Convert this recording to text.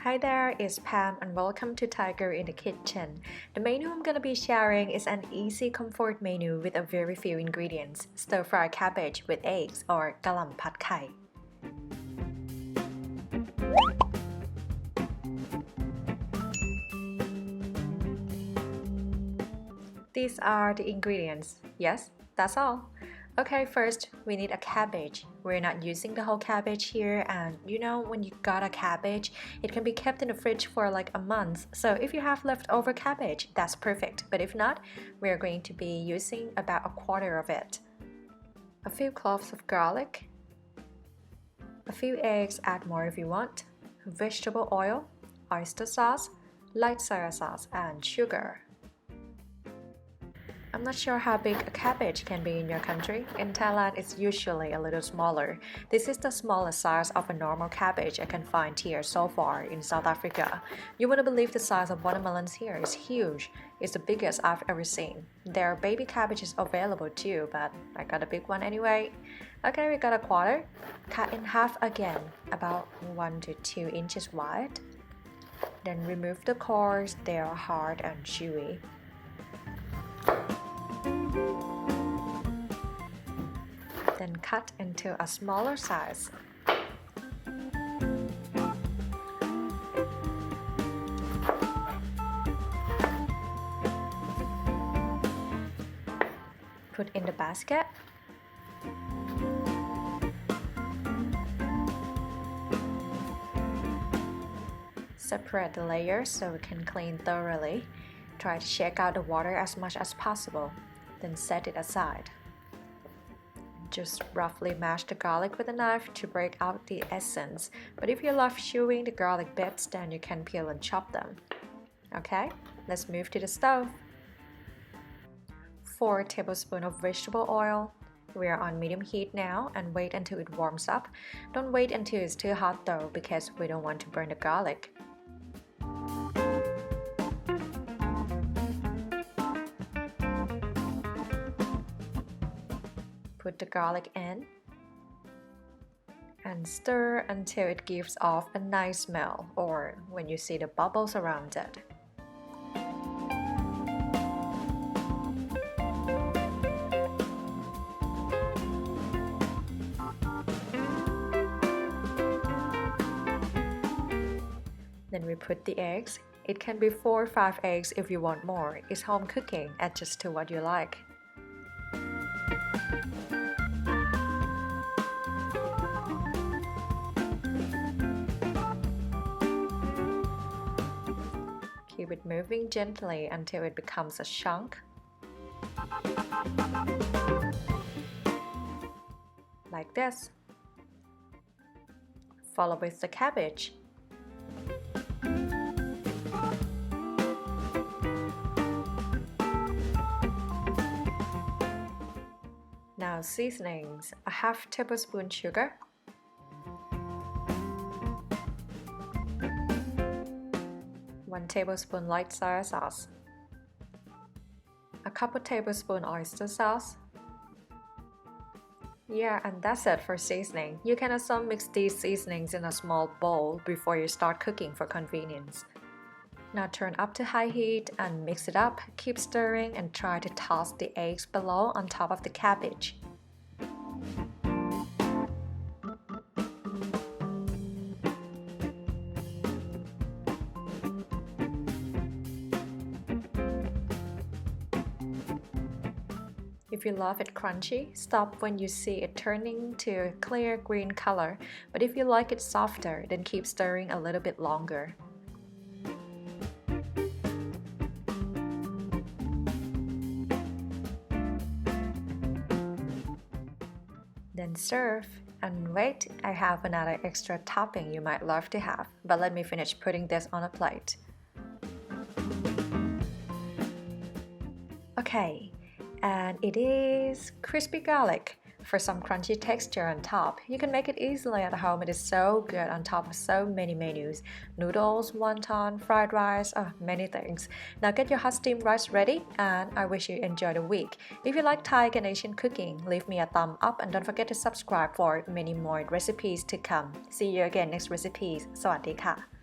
Hi there, it's Pam and welcome to Tiger in the Kitchen. The menu I'm gonna be sharing is an easy comfort menu with a very few ingredients, stir fry cabbage with eggs or Galam Pad Kai. These are the ingredients. Yes, that's all. Okay, first we need a cabbage. We're not using the whole cabbage here, and when you got a cabbage, it can be kept in the fridge for like a month. So if you have leftover cabbage, that's perfect. But if not, we're going to be using about a quarter of it. A few cloves of garlic. A few eggs, add more if you want. Vegetable oil, oyster sauce, light soy sauce, and sugar. I'm not sure how big a cabbage can be in your country. In Thailand, it's usually a little smaller. This is the smallest size of a normal cabbage I can find here so far in South Africa. You wouldn't believe the size of watermelons here. It's huge. It's the biggest I've ever seen. There are baby cabbages available too, but I got a big one anyway. Okay, we got a quarter. Cut in half again, about 1 to 2 inches wide. Then remove the cores. They are hard and chewy. Then cut into a smaller size. Put in the basket. Separate the layers so we can clean thoroughly. Try to shake out the water as much as possible. Then set it aside. Just roughly mash the garlic with a knife to break out the essence. But if you love chewing the garlic bits, then you can peel and chop them. Okay, let's move to the stove. 4 tablespoons of vegetable oil. We are on medium heat now and wait until it warms up. Don't wait until it's too hot though, because we don't want to burn the garlic. Put the garlic in and stir until it gives off a nice smell, or when you see the bubbles around it. Then we put the eggs. It can be 4 or 5 eggs if you want more. It's home cooking, adjust to what you like. Keep it moving gently until it becomes a chunk. Like this. Follow with the cabbage. Now seasonings, a half tablespoon sugar, 1 tablespoon light soy sauce, a couple tablespoons oyster sauce. Yeah, and that's it for seasoning. You can also mix these seasonings in a small bowl before you start cooking for convenience. Now turn up to high heat and mix it up. Keep stirring and try to toss the eggs below on top of the cabbage. If you love it crunchy, stop when you see it turning to a clear green color. But if you like it softer, then keep stirring a little bit longer. Then serve. And wait, I have another extra topping you might love to have. But let me finish putting this on a plate. Okay. And it is crispy garlic for some crunchy texture on top. You can make it easily at home. It is so good on top of so many menus. Noodles, wonton, fried rice, many things. Now get your hot steamed rice ready, and I wish you enjoy the week. If you like Thai and Asian cooking, leave me a thumb up and don't forget to subscribe for many more recipes to come. See you again next recipes. สวัสดีค่ะ